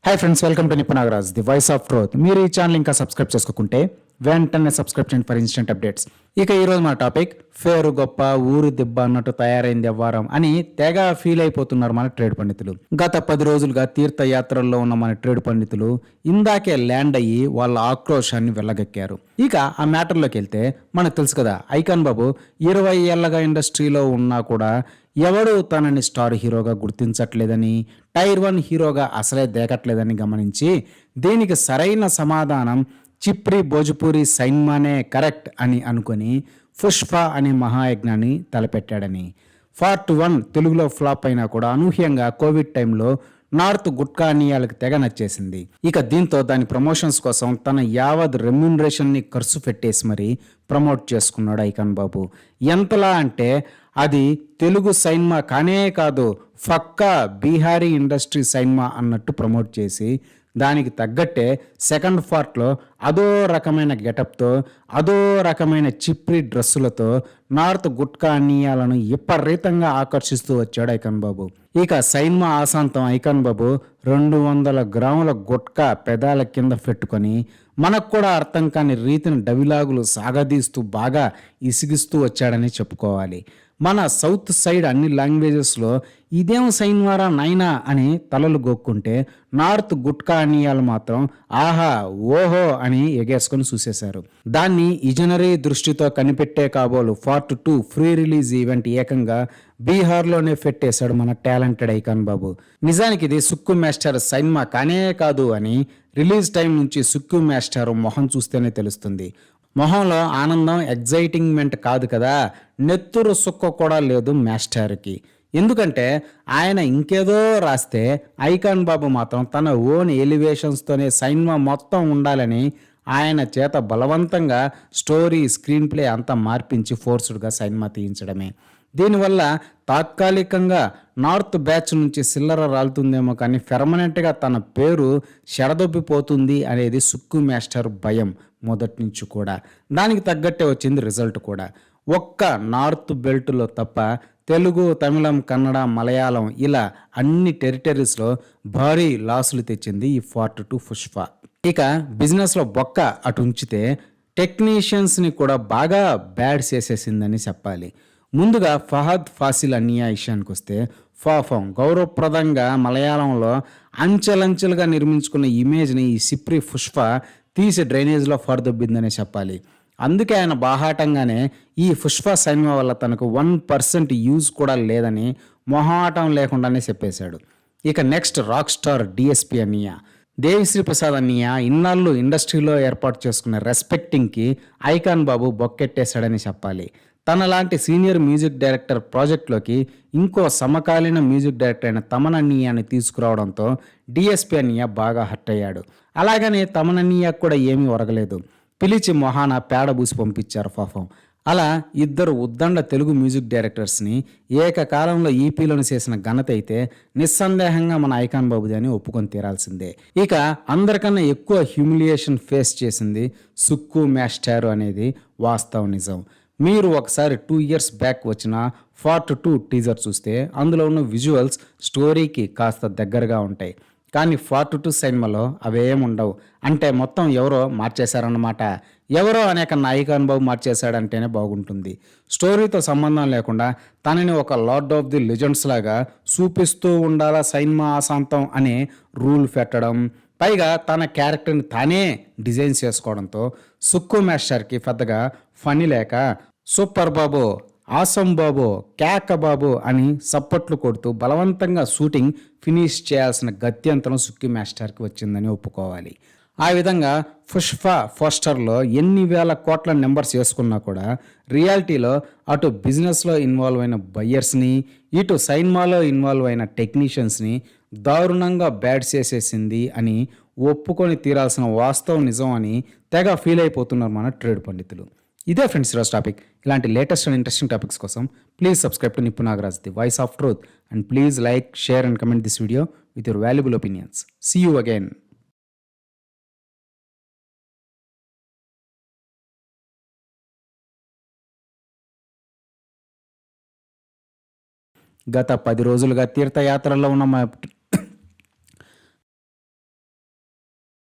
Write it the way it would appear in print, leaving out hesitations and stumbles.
Hi friends, welcome to Nippu Nagaraj, the voice of truth. మీరు ఈ channel ఇంకా సబ్స్క్రైబ్ చేసుకోకుంటే వెంటనే సబ్స్క్రైబ్ చేయండి ఫర్ ఇన్స్టెంట్ అప్డేట్స్. ఇక ఈరోజు మన టాపిక్ పేరు గొప్ప ఊరు దిబ్బ అన్నట్టు తయారైంది వ్యవహారం అని తెగ ఫీల్ అయిపోతున్నారు మన ట్రేడ్ పండితులు. గత 10 రోజులుగా తీర్థయాత్రల్లో ఉన్న మన ట్రేడ్ పండితులు ఇందాకే ల్యాండ్ అయ్యి వాళ్ళ ఆక్రోశాన్ని వెళ్ళగక్కారు. ఇక ఆ మ్యాటర్లోకి వెళ్తే మనకు తెలుసు కదా, ఐకాన్ బాబు 20 ఏళ్లగా ఇండస్ట్రీలో ఉన్నా కూడా ఎవడు తనని స్టార్ హీరోగా గుర్తించట్లేదని, టైర్ 1 హీరోగా అసలే దేకట్లేదని గమనించి దీనికి సరైన సమాధానం చిప్రి భోజ్పూరి సైన్మానే కరెక్ట్ అని అనుకుని పుష్ప అనే మహాయజ్ఞాన్ని తలపెట్టాడని. పార్ట్ 1 తెలుగులో ఫ్లాప్ అయినా కూడా అనూహ్యంగా కోవిడ్ టైంలో నార్త్ గుట్కా అనియాలకు తెగ నచ్చేసింది. ఇక దీంతో దాని ప్రమోషన్స్ కోసం తన యావత్ రెమ్యూనరేషన్ని ఖర్చు పెట్టేసి మరీ ప్రమోట్ చేసుకున్నాడు ఐకాన్ బాబు. ఎంతలా అంటే అది తెలుగు సైన్మా కానే కాదు, ఫక్కా బీహారీ ఇండస్ట్రీ సైన్మా అన్నట్టు ప్రమోట్ చేసి దానికి తగ్గట్టే సెకండ్ పార్ట్లో అదో రకమైన గెటప్తో, అదో రకమైన చిప్రి డ్రెస్సులతో నార్త్ గుట్కా అన్నీయాలను విపరీతంగా ఆకర్షిస్తూ వచ్చాడు ఐకాన్ బాబు. ఇక సైన్మా ఆశాంతం ఐకాన్ బాబు 200 గ్రాముల గుట్కా పెదాల కింద పెట్టుకొని మనకు కూడా అర్థం కాని రీతిని డవిలాగులు సాగదీస్తూ బాగా ఇసిగిస్తూ వచ్చాడని చెప్పుకోవాలి. మన సౌత్ సైడ్ అన్ని లాంగ్వేజెస్లో ఇదేం సైన్వారా నైనా అని తలలు గోక్కుంటే, నార్త్ గుట్కా అనియాలు మాత్రం ఆహా ఓహో అని ఎగేసుకొని చూసేశారు. దాన్ని ఇజనరీ దృష్టితో కనిపెట్టే కాబోలు పార్ట్ 2 ఫ్రీ రిలీజ్ ఈవెంట్ ఏకంగా బీహార్లోనే పెట్టేశాడు మన టాలెంటెడ్ ఐకాన్ బాబు. నిజానికి ఇది సుక్కు మాస్టర్ సైన్మా కానే కాదు అని రిలీజ్ టైం నుంచి సుక్కు మాస్టర్ మొహం చూస్తేనే తెలుస్తుంది. మొహంలో ఆనందం, ఎగ్జైటింగ్మెంట్ కాదు కదా, నెత్తురు సుక్క కూడా లేదు మాస్టర్కి. ఎందుకంటే ఆయన ఇంకేదో రాస్తే ఐకాన్ బాబు మాత్రం తన ఓన్ ఎలివేషన్స్తోనే సైన్మా మొత్తం ఉండాలని ఆయన చేత బలవంతంగా స్టోరీ, స్క్రీన్ ప్లే అంతా మార్పించి ఫోర్స్డ్గా సైన్మా తీయించడమే. దీనివల్ల తాత్కాలికంగా నార్త్ బ్యాచ్ నుంచి సిల్లర రాలుతుందేమో కానీ పెర్మనెంట్గా తన పేరు చెడదొబ్బిపోతుంది అనేది సుక్కు మాస్టర్ భయం మొదటి నుంచి కూడా. దానికి తగ్గట్టే వచ్చింది రిజల్ట్ కూడా. ఒక్క నార్త్ బెల్ట్లో తప్ప తెలుగు, తమిళం, కన్నడ, మలయాళం ఇలా అన్ని టెరిటరీస్లో భారీ లాసులు తెచ్చింది ఈ పార్ట్ 2 పుష్ప. ఇక బిజినెస్లో బొక్క అటు ఉంచితే టెక్నీషియన్స్ని కూడా బాగా బ్యాడ్ చేసేసిందని చెప్పాలి. ముందుగా ఫహద్ ఫాసిల్ అన్నియా విషయానికి వస్తే పాపం గౌరవప్రదంగా మలయాళంలో అంచెలంచెలుగా నిర్మించుకున్న ఇమేజ్ని ఈ సిప్రి పుష్ప తీసి డ్రైనేజ్లో ఫర్దొబ్బిందనే చెప్పాలి. అందుకే ఆయన బాహాటంగానే ఈ పుష్ప సైన్మా వల్ల తనకు 1% యూజ్ కూడా లేదని మొహాటం లేకుండానే చెప్పేశాడు. ఇక నెక్స్ట్ రాక్ స్టార్ డిఎస్పి అన్నయ్య దేవిశ్రీ ప్రసాద్ అన్నయ్య ఇన్నాళ్ళు ఇండస్ట్రీలో ఏర్పాటు చేసుకున్న రెస్పెక్టింగ్కి ఐకాన్ బాబు బొక్కెట్టేశాడని చెప్పాలి. తనలాంటి సీనియర్ మ్యూజిక్ డైరెక్టర్ ప్రాజెక్ట్లోకి ఇంకో సమకాలీన మ్యూజిక్ డైరెక్టర్ అయిన తమన్ అన్నయ్యని తీసుకురావడంతో డిఎస్పి అన్నయ్య బాగా హర్ట్ అయ్యాడు. అలాగని తమన్ అన్నయ్య కూడా ఏమీ ఒరగలేదు. పిలిచి మొహాన పేడ బూసి పంపించారు పాపం. అలా ఇద్దరు ఉద్దండ తెలుగు మ్యూజిక్ డైరెక్టర్స్ని ఏకకాలంలో ఈపీలను చేసిన ఘనత అయితే నిస్సందేహంగా మన ఐకాన్ బాబుది అని ఒప్పుకొని తీరాల్సిందే. ఇక అందరికన్నా ఎక్కువ హ్యూమిలియేషన్ ఫేస్ చేసింది సుక్కు మాస్టర్ అనేది వాస్తవ నిజం. మీరు ఒకసారి 2 years బ్యాక్ వచ్చిన పార్ట్ 2 టీజర్ చూస్తే అందులో ఉన్న విజువల్స్ స్టోరీకి కాస్త దగ్గరగా ఉంటాయి. కానీ పార్ట్ 2 సైన్మాలో అవేముండవు. అంటే మొత్తం ఎవరో మార్చేశారన్నమాట. ఎవరో అనేక ఐకాన్ బాబు మార్చేశాడంటేనే బాగుంటుంది. స్టోరీతో సంబంధం లేకుండా తనని ఒక లార్డ్ ఆఫ్ ది లెజెండ్స్ లాగా చూపిస్తూ ఉండాలా సైన్మా ఆశాంతం అనే రూల్ పెట్టడం, పైగా తన క్యారెక్టర్ని తానే డిజైన్ చేసుకోవడంతో సుక్కు మాస్టర్కి పెద్దగా ఫనీ లేక సూపర్ బాబు, ఆసం బాబు, కేక బాబు అని సప్పట్లు కొడుతూ బలవంతంగా షూటింగ్ ఫినిష్ చేయాల్సిన గత్యంతరం సుక్కి మాస్టర్కి వచ్చిందని ఒప్పుకోవాలి. ఆ విధంగా పుష్ప పోస్టర్లో ఎన్ని వేల కోట్ల నెంబర్స్ వేసుకున్నా కూడా రియాలిటీలో అటు బిజినెస్లో ఇన్వాల్వ్ అయిన బయ్యర్స్ని, ఇటు సైన్మాలో ఇన్వాల్వ్ అయిన టెక్నీషియన్స్ని దారుణంగా బ్యాడ్ చేసేసింది అని ఒప్పుకొని తీరాల్సిన వాస్తవం నిజం అని తెగ ఫీల్ అయిపోతున్నారు మన ట్రేడ్ పండితులు. ఇదే ఫ్రెండ్స్ ఈరోజు టాపిక్. ఇలాంటి లేటెస్ట్ అండ్ ఇంట్రెస్టింగ్ టాపిక్స్ కోసం please subscribe to Nippu Nagaraj, the voice of truth, and please like, share and comment this video with your valuable opinions. See you again. గత 10 రోజులుగా తీర్థయాత్రల్లో ఉన్న మా